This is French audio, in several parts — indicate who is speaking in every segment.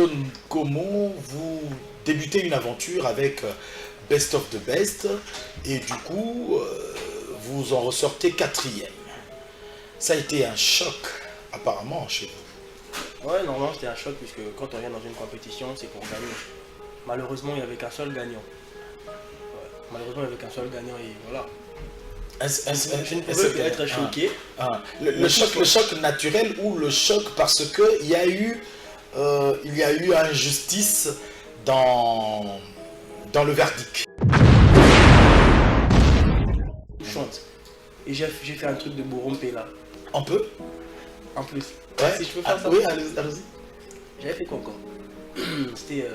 Speaker 1: Stone Como, vous débutez une aventure avec Best of the Best et du coup, vous en ressortez quatrième. Ça a été un choc apparemment chez vous.
Speaker 2: Ouais, normalement c'était un choc puisque quand on vient dans une compétition, c'est pour gagner. Malheureusement, il n'y avait qu'un seul gagnant. Ouais. Malheureusement, il n'y avait qu'un seul gagnant et voilà. Je ne pouvais être choqué.
Speaker 1: Le choc naturel ou le choc parce qu'il y a eu injustice dans le verdict.
Speaker 2: Je chante. Et j'ai fait un truc de Bourrompé là.
Speaker 1: On peut.
Speaker 2: En plus.
Speaker 1: Ouais.
Speaker 2: Si je peux faire ça.
Speaker 1: Oui, allez-y.
Speaker 2: J'avais fait quoi encore? C'était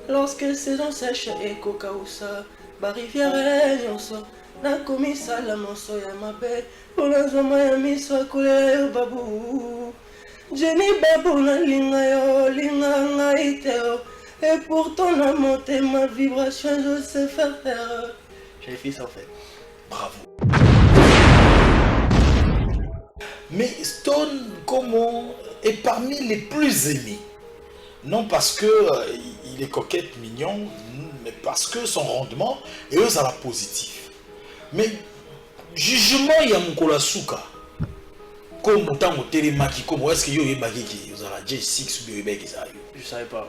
Speaker 2: lorsque saison sèche et kokausa, ba rivière nyonso, nakomi sala monso ya mabe, pona nzoma ya miso akolela yo babu. Jenny babu na linga yo, linga ngai te yo, et pourtant na monté ma vibration, je sais faire faire. J'avais fait ça en fait.
Speaker 1: Bravo. Mais Stone Como est parmi les plus aimés. Non parce que il est coquette, mignon, mais parce que son rendement est aux la positif. Mais jugement il y a mon kolasuka. Comme autant au télémaki, comme est-ce que y a bagiki, vous avez J6 ou
Speaker 2: Je savais pas.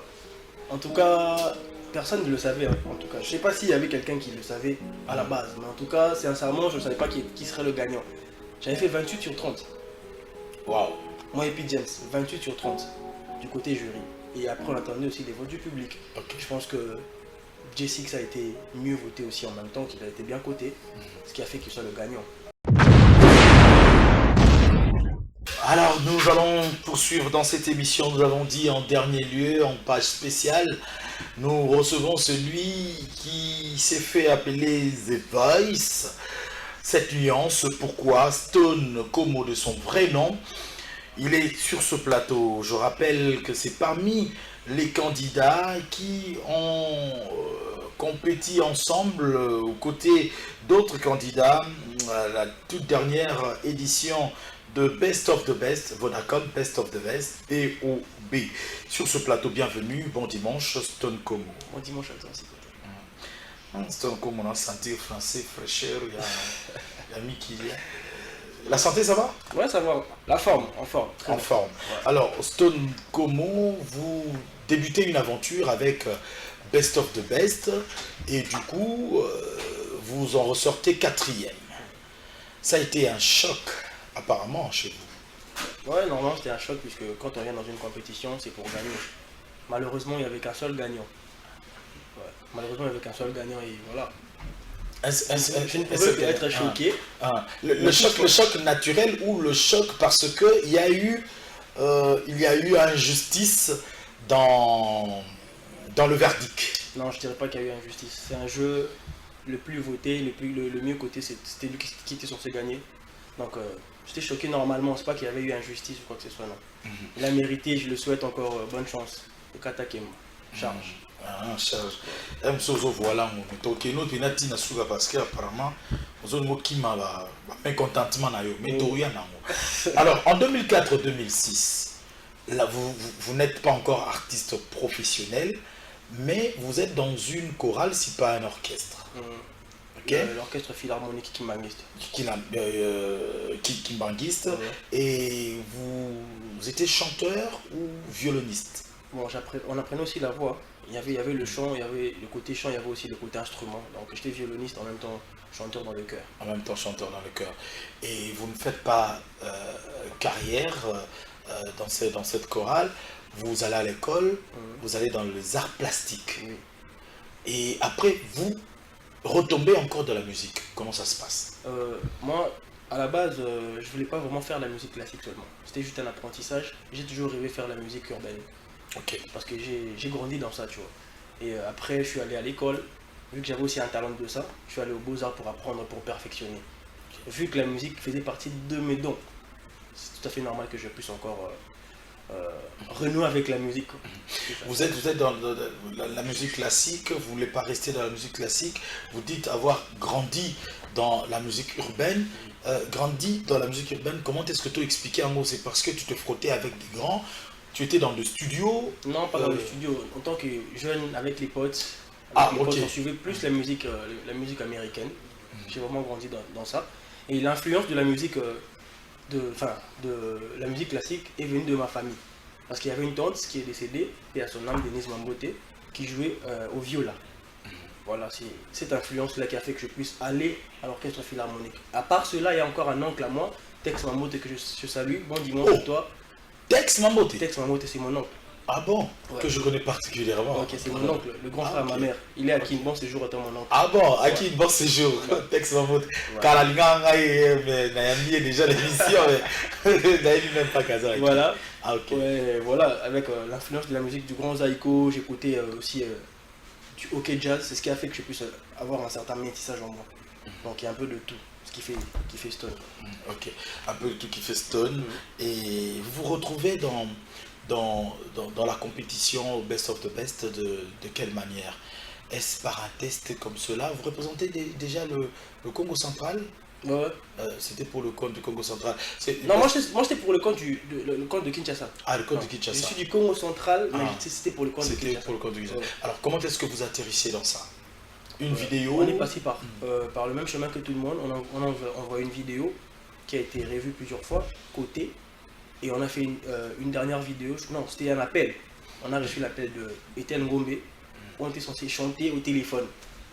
Speaker 2: En tout cas, personne ne le savait. En tout cas, je sais pas s'il y avait quelqu'un qui le savait à la base, mais en tout cas, sincèrement, je ne savais pas qui serait le gagnant. J'avais fait 28 sur 30.
Speaker 1: Waouh.
Speaker 2: Moi et Pete James, 28 sur 30 du côté jury. Et après, on attendait aussi les votes du public.
Speaker 1: Okay.
Speaker 2: Je pense que J6 a été mieux voté aussi en même temps, qu'il a été bien coté, ce qui a fait qu'il soit le gagnant.
Speaker 1: Alors, nous allons poursuivre dans cette émission. Nous avons dit en dernier lieu, en page spéciale, nous recevons celui qui s'est fait appeler The Voice. Cette nuance, pourquoi Stone Como de son vrai nom. Il est sur ce plateau. Je rappelle que c'est parmi les candidats qui ont compétit ensemble aux côtés d'autres candidats à la toute dernière édition de Best of the Best, Vodacom Best of the Best, BOB. Sur ce plateau, bienvenue, bon dimanche, Stone Como.
Speaker 2: Bon dimanche à toi aussi.
Speaker 1: Stone Como, on a senti français, fraîcheur, il y a Mickey. La santé, ça va?
Speaker 2: Ouais, ça va. La forme, en forme.
Speaker 1: En forme. Ouais. Alors, Stone Como, vous débutez une aventure avec Best of the Best et du coup, vous en ressortez quatrième. Ça a été un choc, apparemment, chez vous.
Speaker 2: Ouais, normalement, c'était un choc puisque quand on vient dans une compétition, c'est pour gagner. Malheureusement, il n'y avait qu'un seul gagnant. Ouais. Malheureusement, il n'y avait qu'un seul gagnant et voilà. Je ne pouvais être choqué.
Speaker 1: Le choc naturel ou le choc parce qu'il y a eu injustice dans le verdict.
Speaker 2: Non, je dirais pas qu'il y a eu injustice. C'est un jeu le plus voté, le mieux coté, c'était lui qui était censé gagner. Donc j'étais choqué normalement, c'est pas qu'il y avait eu injustice ou quoi que ce soit, non. Il a mérité, je le souhaite encore bonne chance. Le Katakem, charge.
Speaker 1: Charge. Voilà, parce qu'apparemment, mécontentement. Alors, en 2004-2006, là, vous n'êtes pas encore artiste professionnel, mais vous êtes dans une chorale, si pas un orchestre.
Speaker 2: Okay. L'orchestre philharmonique Kimbanguiste.
Speaker 1: Kimbanguiste. Et vous étiez chanteur ou violoniste?
Speaker 2: Bon, on apprenait aussi la voix. Il y avait le chant, il y avait le côté chant, il y avait aussi le côté instrument. Donc j'étais violoniste en même temps chanteur dans le chœur.
Speaker 1: En même temps chanteur dans le chœur. Et vous ne faites pas carrière dans cette chorale. Vous allez à l'école, vous allez dans les arts plastiques.
Speaker 2: Oui.
Speaker 1: Et après, vous retombez encore dans la musique. Comment ça se passe?
Speaker 2: Moi, à la base, je voulais pas vraiment faire la musique classique seulement. C'était juste un apprentissage. J'ai toujours rêvé faire la musique urbaine.
Speaker 1: Okay.
Speaker 2: Parce que j'ai grandi dans ça, tu vois. Et après, je suis allé à l'école. Vu que j'avais aussi un talent de ça, je suis allé aux Beaux-Arts pour apprendre, pour perfectionner. Vu que la musique faisait partie de mes dons, c'est tout à fait normal que je puisse encore renouer avec la musique.
Speaker 1: Vous êtes dans la musique classique, vous ne voulez pas rester dans la musique classique, vous dites avoir grandi dans la musique urbaine. Grandi dans la musique urbaine, comment est-ce que tu as expliqué un mot? C'est parce que tu te frottais avec des grands tu étais dans le studio?
Speaker 2: Non, pas dans le studio. En tant que jeune, avec les potes, on suivait plus la musique américaine. J'ai vraiment grandi dans ça. Et l'influence de la musique, de la musique classique est venue de ma famille. Parce qu'il y avait une tante qui est décédée, et à son âme, Denise Mambote, qui jouait au viola. Voilà, c'est cette influence-là qui a fait que je puisse aller à l'orchestre philharmonique. À part cela, il y a encore un oncle à moi, Tex Mambote, que je salue. Bon dimanche à toi.
Speaker 1: Tex Mambote?
Speaker 2: Tex Mambote, c'est mon oncle.
Speaker 1: Ah bon?
Speaker 2: Ouais.
Speaker 1: Que je connais particulièrement.
Speaker 2: Ok, c'est mon oncle, le grand frère de ma mère. Il est à Kin, bon séjour étant mon oncle.
Speaker 1: Ah bon, à qui bon séjour? Tex Mambote. Car la Ligue mais déjà l'émission, mais d'ailleurs même pas Kaza.
Speaker 2: Voilà.
Speaker 1: Ah ok.
Speaker 2: Ouais, voilà, avec l'influence de la musique du grand Zaiko, j'écoutais aussi du hockey jazz, c'est ce qui a fait que je puisse avoir un certain métissage en moi. Donc il y a un peu de tout, ce qui fait Stone.
Speaker 1: Ok, un peu de tout qui fait Stone. Et vous vous retrouvez dans la compétition au Best of the Best de quelle manière? Est-ce par un test comme cela? Vous représentez déjà le Congo central?
Speaker 2: Ouais.
Speaker 1: C'était pour le compte du Congo central.
Speaker 2: Non, moi j'étais pour le compte le compte de Kinshasa.
Speaker 1: Ah, le compte de Kinshasa.
Speaker 2: Je suis du Congo central, mais c'était pour le compte de Kinshasa.
Speaker 1: C'était pour le compte de Kinshasa. Ouais. Alors comment est-ce que vous atterrissez dans ça? Une vidéo?
Speaker 2: On est passé par le même chemin que tout le monde. On envoie une vidéo qui a été revue plusieurs fois, côté. Et on a fait une dernière vidéo. Non, c'était un appel. On a reçu l'appel de Etienne Ngombe. On était censé chanter au téléphone.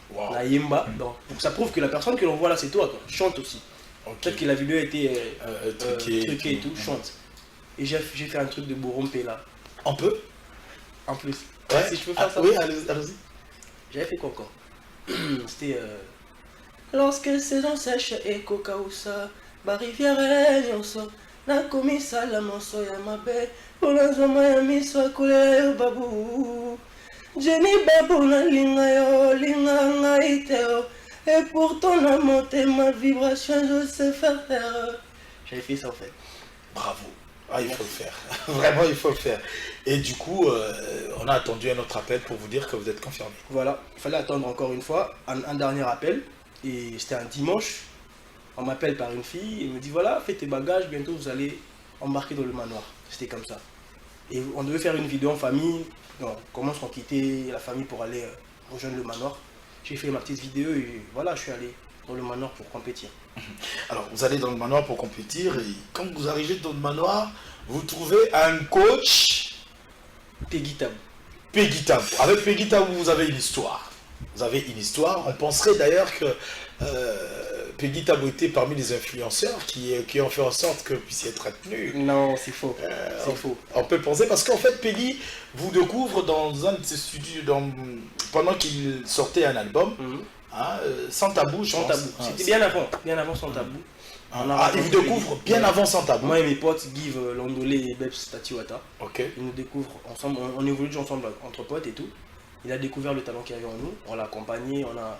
Speaker 2: Wow. La Yemba. Donc ça prouve que la personne que l'on voit là, c'est toi. Chante aussi. Okay. Peut-être que la vidéo a été truquée et tout. Chante. Et j'ai fait un truc de Borompe là.
Speaker 1: On peut?
Speaker 2: En plus.
Speaker 1: Ouais.
Speaker 2: Si je peux faire ça.
Speaker 1: Oui, allez-y.
Speaker 2: J'avais fait quoi encore? C'était lorsque saison sèche et Kokausa, ba rivière nyonso, nakomi sala monso ya mabe, olazoma ya miso akule yo babu. Jenny babu na linga yo, linga ngai teo, et pourtant na monté ma vibration, je sais faire. J'avais fait ça en fait.
Speaker 1: Bravo. Ah, il faut le faire. Vraiment, il faut le faire. Et du coup, on a attendu un autre appel pour vous dire que vous êtes confirmé.
Speaker 2: Voilà, il fallait attendre encore une fois, un dernier appel. Et c'était un dimanche. On m'appelle par une fille et me dit voilà, fais tes bagages, bientôt vous allez embarquer dans le manoir. C'était comme ça. Et on devait faire une vidéo en famille. Donc, comment on quittait la famille pour aller rejoindre le manoir. J'ai fait ma petite vidéo et voilà, je suis allé dans le manoir pour compétir.
Speaker 1: Alors, vous allez dans le manoir pour compétir et quand vous arrivez dans le manoir, vous trouvez un coach.
Speaker 2: Peggy Tabou.
Speaker 1: Peggy Tabou. Avec Peggy Tabou, vous avez une histoire. Vous avez une histoire. On penserait d'ailleurs que Peggy Tabou était parmi les influenceurs qui ont fait en sorte que vous puissiez être retenu.
Speaker 2: Non, c'est faux. C'est faux.
Speaker 1: On peut penser parce qu'en fait, Peggy vous découvre dans un de ses studios pendant qu'il sortait un album. Sans tabou, je pense.
Speaker 2: C'était bien avant Sans tabou.
Speaker 1: Il vous découvre bien avant Sans tabou.
Speaker 2: Moi et mes potes, Give Landolé et Bebs Tatiwata.
Speaker 1: Ok.
Speaker 2: Ils nous découvrent ensemble, on évolue ensemble entre potes et tout. Il a découvert le talent qu'il y avait en nous, on l'a accompagné, on a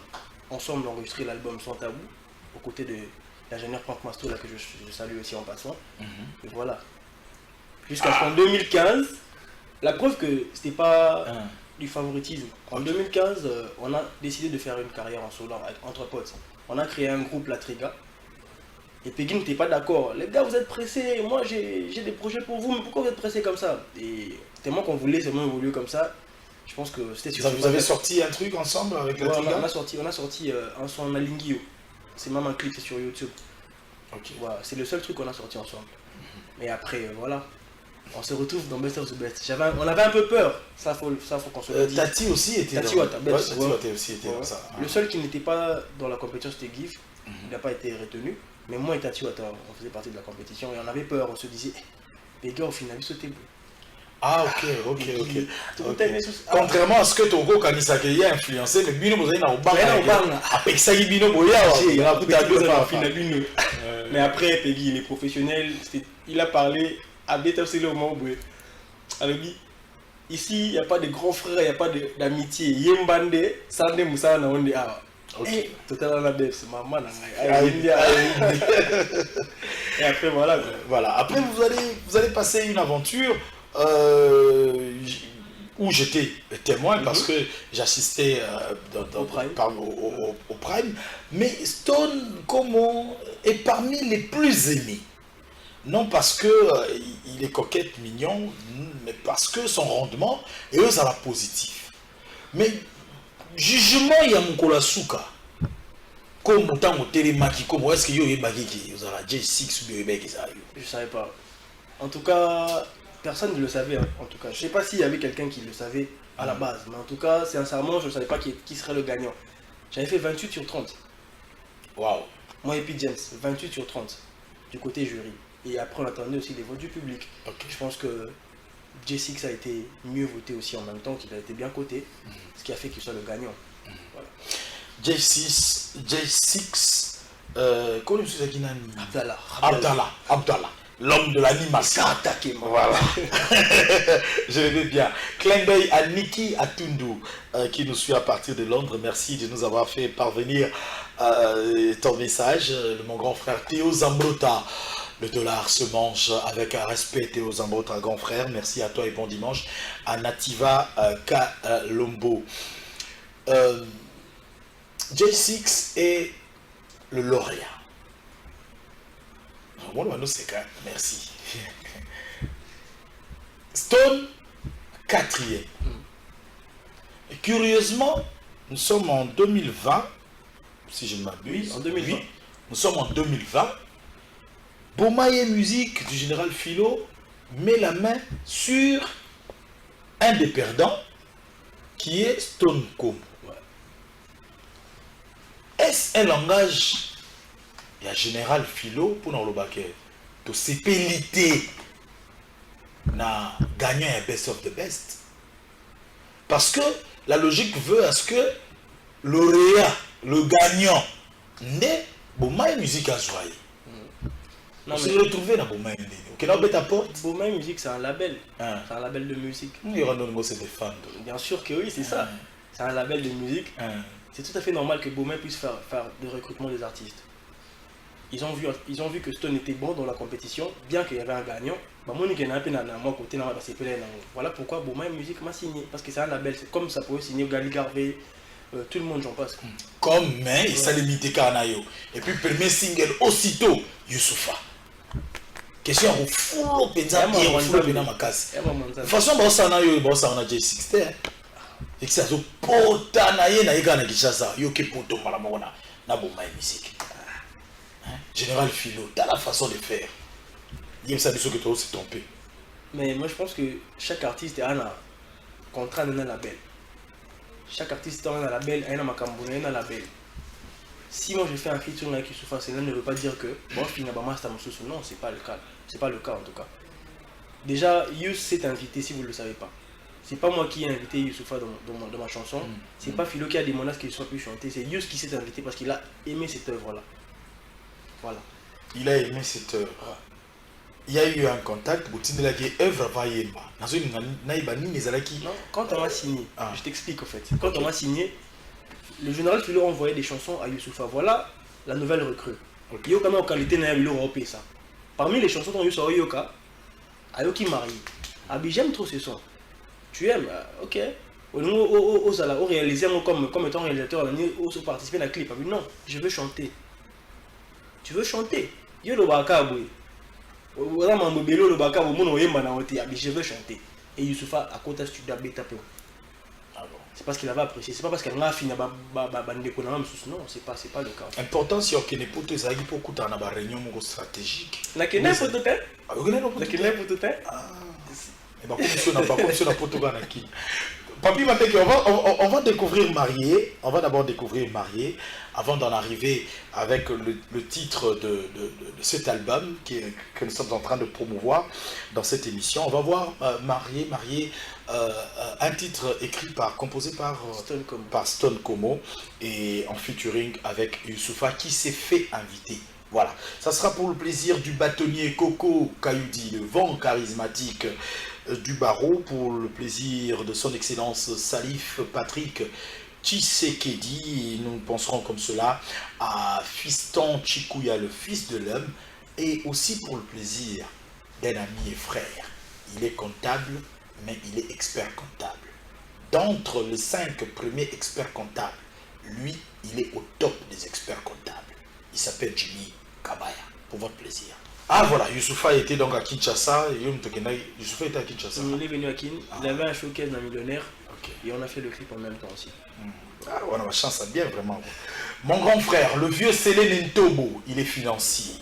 Speaker 2: ensemble enregistré l'album Sans tabou, aux côtés de l'ingénieur Franck Masto, là, que je salue aussi en passant. Et voilà. Jusqu'à ce qu'en 2015, la preuve que c'était pas du favoritisme. En 2015, on a décidé de faire une carrière en solo entre potes. On a créé un groupe, La Triga. Et Peggy n'était pas d'accord. Les gars, vous êtes pressés, moi j'ai des projets pour vous, mais pourquoi vous êtes pressés comme ça? Et tellement qu'on voulait seulement évoluer comme ça, je pense que c'était sur.
Speaker 1: Vous avez sorti un truc ensemble avec La Triga?
Speaker 2: On a sorti un son Nalingio. C'est même un clip, c'est sur YouTube.
Speaker 1: Ok.
Speaker 2: Voilà, c'est le seul truc qu'on a sorti ensemble. Mais après, voilà. On se retrouve dans Best of the Best. On avait un peu peur, ça faut qu'on se le dise.
Speaker 1: Tati aussi était
Speaker 2: Tati Wata,
Speaker 1: aussi était dans ça.
Speaker 2: Le seul qui n'était pas dans la compétition, c'était Give. Il n'a pas été retenu. Mais moi et Tati Wata, on faisait partie de la compétition et on avait peur. On se disait, les gars, au final, ils sautaient.
Speaker 1: Ah, ok. Contrairement à ce que Togo Kanisake a influencé, mais Bino Bozaï n'a pas avec ça, Bino Boya.
Speaker 2: Mais après, Peggy, il est professionnel. Il a parlé à Betafsele au Mauboué. Alors, ici, il n'y a pas de grands frères, il n'y a pas d'amitié. Yembande, Sande Moussa, Naonde Awa. Ok. Totalement la bête, c'est maman. Et après, voilà.
Speaker 1: Voilà. Après, vous allez passer une aventure où j'étais témoin parce que j'assistais au Prime. Mais Stone, comment est parmi les plus aimés non parce que il est coquette, mignon, mais parce que son rendement est eux à la positif. Mais jugement il y a mon kolasuka. Comme autant au télémaki, comme est-ce que yo est bagé qui vous la J6 ou bien qui ça yo.
Speaker 2: Je savais pas. En tout cas, personne ne le savait. Hein. En tout cas, je sais pas s'il y avait quelqu'un qui le savait à la base, mais en tout cas, sincèrement, je ne savais pas qui serait le gagnant. J'avais fait 28 sur 30.
Speaker 1: Waouh.
Speaker 2: Moi et puis James, 28 sur 30 du côté jury. Et après, on attendait aussi les votes du public.
Speaker 1: Okay.
Speaker 2: Je pense que J6 a été mieux voté aussi en même temps, qu'il a été bien coté, ce qui a fait qu'il soit le gagnant. Voilà.
Speaker 1: J6, comment est-ce que Abdallah, l'homme de l'animation.
Speaker 2: Attaqué,
Speaker 1: voilà. Je le veux bien. Clin d'œil à Niki Atundu qui nous suit à partir de Londres. Merci de nous avoir fait parvenir ton message. Mon grand frère Théo Zambrota. Le dollar se mange avec un respect, Théo Zambrota, grand frère. Merci à toi et bon dimanche. À Nativa Kalombo. J6 est le lauréat. Merci. Stone, 4e. Et curieusement, nous sommes en 2020, si je ne m'abuse.
Speaker 2: Oui, en 2020.
Speaker 1: Nous sommes en 2020. Bomaye Musique du général Philo met la main sur un des perdants qui est Stone Como. Est-ce un langage il y a général Philo pour nous le baquet de s'épéliter na gagnant un best of the best parce que la logique veut à ce que lauréat le gagnant n'est Bomaye Musique à Zouaï. On s'est retrouvé dans Bomaye Musique. Ok, là ta porte.
Speaker 2: Bomaye Musique c'est un label. C'est un label de musique.
Speaker 1: Il y aura nos mots c'est des fans.
Speaker 2: Bien sûr que oui, c'est ça. C'est un label de musique. C'est tout à fait normal que Bomaye puisse faire des recrutements des artistes. Ils ont vu que Stone était bon dans la compétition, bien qu'il y avait un gagnant. Voilà pourquoi Bomaye Musique m'a signé. Parce que c'est un label, c'est comme ça pourrait signer Gali Garvey, tout le monde j'en passe.
Speaker 1: Comme mais il s'est limité Kanayo. Et puis premier single aussitôt, Youssoufa. Question au fou, penza bien au fou dans ma casse. De toute façon, bon ça na yo, bon ça on a J6. Et que ça zo pota na ye na ega na Kinshasa, yo ke poto malamongo na Bomaye Musique. Général Philo, t'as la façon de faire. Il y a ça de ce que tu as trompé.
Speaker 2: Mais moi je pense que chaque artiste a un contrat d'un label. Chaque artiste a un label, a un label. Si moi je fais un featuring avec Youssoufa, cela ne veut pas dire que bon, je finis à Master Moussoussou. Non, c'est pas le cas. C'est pas le cas en tout cas. Déjà, Youss s'est invité si vous ne le savez pas. C'est pas moi qui ai invité Youssoufa dans ma chanson. C'est pas Philo qui a demandé à ce qu'il soit pu chanter. C'est Youss qui s'est invité parce qu'il a aimé cette œuvre-là. Voilà.
Speaker 1: Il a aimé cette œuvre. Ouais. Il y a eu un contact, non,
Speaker 2: quand on m'a signé, je t'explique en fait. Quand on m'a signé, le général Philo envoyait des chansons à Youssoufa. Voilà la nouvelle recrue. Il y a quand même en qualité de ça. Parmi les chansons dont Youssoufa Yoka, Ayoki marié. Abi, j'aime trop ce son. Tu aimes? Ok. Au réaliser comme étant réalisateur, au participer à la clip. Abi, non, je veux chanter. Tu veux chanter? Je veux chanter. Et Youssoufa a côté studio bêta peu. C'est parce qu'il avait apprécié. C'est pas parce qu'elle a fini non, c'est pas le cas.
Speaker 1: Important si on ne peut pas ça pour couper une réunion stratégique.
Speaker 2: La Kenya pour tout temps. La Kenya pour tout temps.
Speaker 1: Et bah comme si on n'a pas comme si on a pas tout gagné. Papi m'a dit on va découvrir Marié. On va d'abord découvrir Marié avant d'en arriver avec le titre de cet album que nous sommes en train de promouvoir dans cette émission. On va voir Marié, un titre écrit composé par Stone Como et en featuring avec Youssoufa qui s'est fait inviter. Voilà, ça sera pour le plaisir du bâtonnier Coco Kayoudi, le vent charismatique du barreau, pour le plaisir de son excellence Salif Patrick Tshisekedi. Nous penserons comme cela à Fiston Chikuya, le fils de l'homme, et aussi pour le plaisir d'un ami et frère. Il est comptable, mais il est expert comptable. D'entre les 5 premiers experts comptables, lui, il est au top des experts comptables. Il s'appelle Jimmy Kabaya, pour votre plaisir. Ah voilà, Youssoufa était donc à Kinshasa. Youssoufa était à Kinshasa.
Speaker 2: Il est venu à Kin, il avait un showcase d'un millionnaire
Speaker 1: Ok.
Speaker 2: et on a fait le clip en même temps aussi.
Speaker 1: Ah, on a ma chance, ça bien vraiment. Mon grand frère, le vieux Célène Ntobo, il est financier.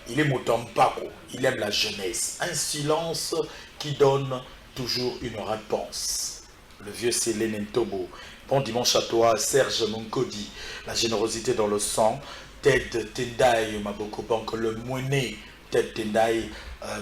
Speaker 1: Il est Motompako. Il aime la jeunesse. Un silence qui donne toujours une réponse. Le vieux Célène Ntobo. Bon dimanche à toi, Serge Monkodi. La générosité dans le sang. Ted Tendai, Maboko Bank, le Mouné. Ted Tendai,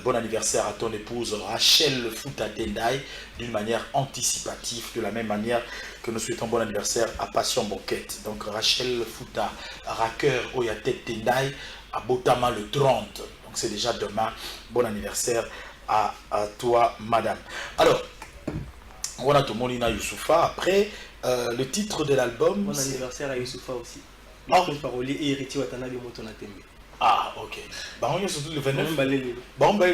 Speaker 1: bon anniversaire à ton épouse Rachel Fouta Tendai, d'une manière anticipative, de la même manière que nous souhaitons bon anniversaire à Passion Boquette. Donc Rachel Fouta, Racker Oya Ted Tendai, à Botama le 30. Donc c'est déjà demain. Bon anniversaire à toi, madame. Alors, on a tout le monde Youssoufa. Après, le titre de l'album.
Speaker 2: Bon anniversaire à Youssoufa aussi.
Speaker 1: Oh.
Speaker 2: Le parolier et héritier Watanabe Motona Tembe.
Speaker 1: Ah, ok. Bah, on est surtout le 29.
Speaker 2: Bon,
Speaker 1: Bon,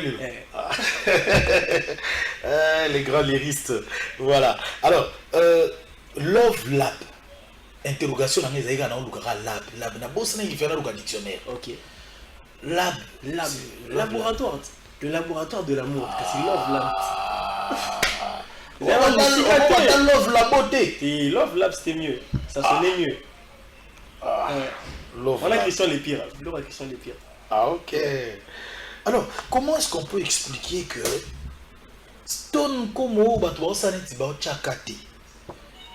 Speaker 1: les grands lyristes. Voilà. Alors, Love Lab. Interrogation dans les aïgas, on a lab. Lab. Na bosse na différent au dictionnaire.
Speaker 2: Ok.
Speaker 1: Lab.
Speaker 2: Lab. Laboratoire. Le laboratoire de l'amour. C'est Love Lab.
Speaker 1: On va dans Love la beauté.
Speaker 2: Et Love Lab c'était mieux. Ça sonnait mieux.
Speaker 1: Love
Speaker 2: On a
Speaker 1: Lab.
Speaker 2: Christian les pires. L'autre a Christian les pires.
Speaker 1: Ah, ok. Alors, comment est-ce qu'on peut expliquer que Stone Como Batouao Saneti Bao Tchakate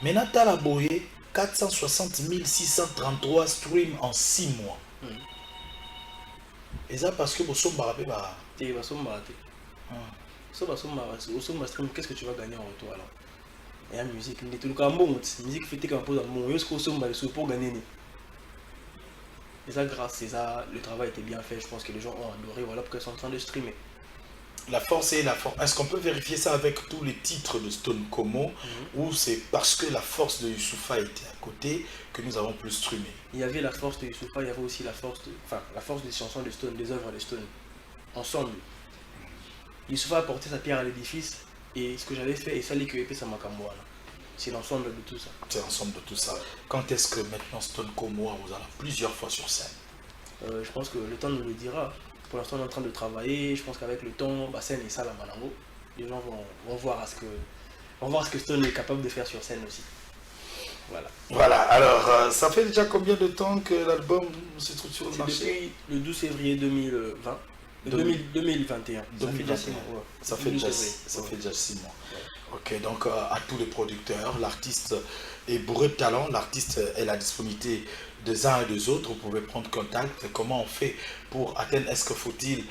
Speaker 1: Menata la Boye 460 633 streams en 6 mois. Et ça parce que vous sommes barapé bah.
Speaker 2: Et va sommer raté. Stream, qu'est-ce que tu vas gagner en retour alors? Et la musique, il est tout le cas bon. Musique fait comme pose dans le monde. Est-ce qu'on somme pour gagner? Et ça, grâce à ça, le travail était bien fait. Je pense que les gens ont adoré. Voilà pourquoi ils sont en train de streamer.
Speaker 1: La force et la force. Est-ce qu'on peut vérifier ça avec tous les titres de Stone Como ou c'est parce que la force de Youssoufa était à côté que nous avons plus streamé?
Speaker 2: Il y avait la force de Youssoufa, il y avait aussi la force des chansons de Stone, des œuvres de Stone. Ensemble. Youssoufa a porté sa pierre à l'édifice et ce que j'avais fait, il fallait que Epé Samakamboa. C'est l'ensemble de tout ça.
Speaker 1: C'est l'ensemble de tout ça. Quand est-ce que maintenant Stone Como vous allez plusieurs fois sur scène?
Speaker 2: Je pense que le temps nous le dira. Pour l'instant, on est en train de travailler. Je pense qu'avec le temps, scène et ça, la Malango, les gens vont voir ce que Stone est capable de faire sur scène aussi. Voilà.
Speaker 1: Voilà, alors ça fait déjà combien de temps que l'album se trouve sur le marché?
Speaker 2: Depuis le 12 février 2020. 2021.
Speaker 1: Ça fait déjà 6 mois. Ok, donc à tous les producteurs, l'artiste est bourré de talent, l'artiste est la disponibilité des uns et des autres, vous pouvez prendre contact. Comment on fait pour atteindre? Est-ce que faut-il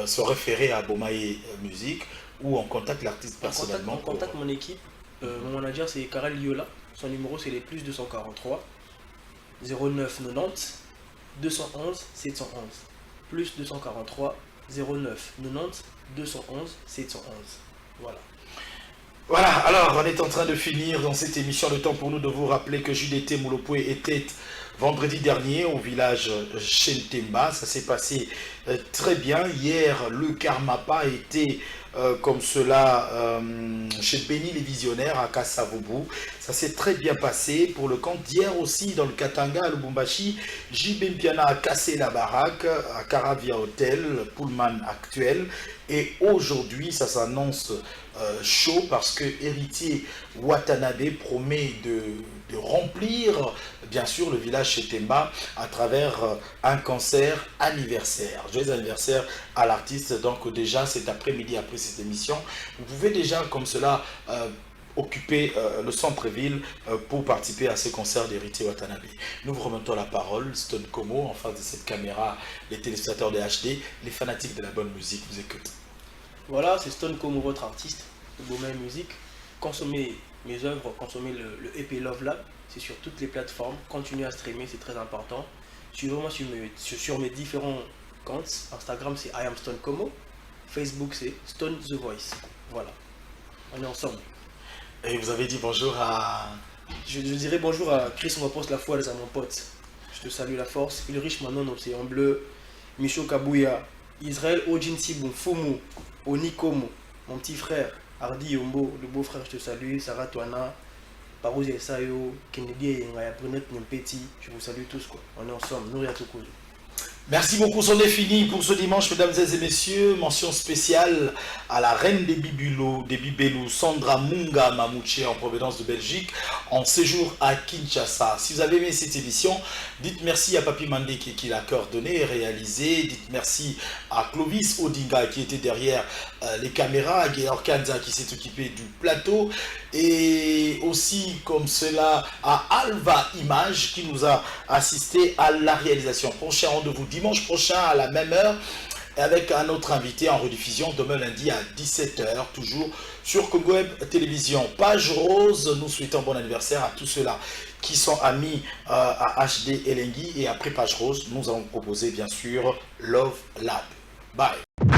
Speaker 1: se référer à Bomaye Musique ou on contacte l'artiste personnellement?
Speaker 2: On contacte mon équipe. Mon manager c'est Karel Yola. Son numéro c'est les plus 243 09 90 211 711. Plus 243 09 90 211 711. Voilà.
Speaker 1: Voilà, alors on est en train de finir dans cette émission. Le temps pour nous de vous rappeler que JDT Moulopoué était vendredi dernier au village Chentemba. Ça s'est passé très bien. Hier, le Karmapa était comme cela chez Béni les Visionnaires à Kassavoubou. Ça s'est très bien passé. Pour le compte d'hier aussi, dans le Katanga, à Lubumbashi, JB Mpiana a cassé la baraque à Caravia Hotel, Pullman actuel. Et aujourd'hui, ça s'annonce chaud parce que Héritier Watanabe promet de remplir bien sûr le village Chetemba à travers un concert anniversaire. Joyeux anniversaire à l'artiste. Donc déjà cet après-midi après cette émission, vous pouvez déjà comme cela occuper le centre-ville pour participer à ce concert d'Héritier Watanabe. Nous vous remettons la parole, Stone Como, en face de cette caméra, les téléspectateurs de HD, les fanatiques de la bonne musique vous écoutent.
Speaker 2: Voilà, c'est Stone Como, votre artiste de Bomaye Musique. Consommez mes œuvres, consommez le EP Love Lab, c'est sur toutes les plateformes. Continuez à streamer, c'est très important. Suivez-moi sur mes différents comptes. Instagram, c'est I am Stone Como. Facebook, c'est Stone The Voice. Voilà, on est ensemble.
Speaker 1: Et vous avez dit bonjour à...
Speaker 2: Je dirais bonjour à Chris Mopos La Foile, à mon pote. Je te salue la force. Ulrich Manon, Océan Bleu. Micho Kabouya. Israël Ojin Sibou, Foumou. Onikomo. Mon petit frère. Hardy Yombo, le beau-frère, je te salue. Sarah Touana. Parouzi Sayo. Kennedy et Ngaya Brunette Nyempeti. Je vous salue tous, quoi. On est ensemble. Nouria Tokozo.
Speaker 1: Merci beaucoup, c'en est fini pour ce dimanche, mesdames et messieurs. Mention spéciale à la reine des Bibelou, Sandra Munga Mamouché, en provenance de Belgique, en séjour à Kinshasa. Si vous avez aimé cette émission, dites merci à Papi Mandé qui l'a coordonné et réalisé. Dites merci à Clovis Odinga qui était derrière les caméras, à Georg Kanza qui s'est occupé du plateau, et aussi comme cela à Alva Image qui nous a assisté à la réalisation. Prochain rendez-vous dimanche prochain à la même heure avec un autre invité en rediffusion demain lundi à 17 h, toujours sur Congo Web Télévision. Page Rose, nous souhaitons bon anniversaire à tous ceux-là qui sont amis à HD Elengi, et après Page Rose, nous allons proposer bien sûr Love Lab. Bye.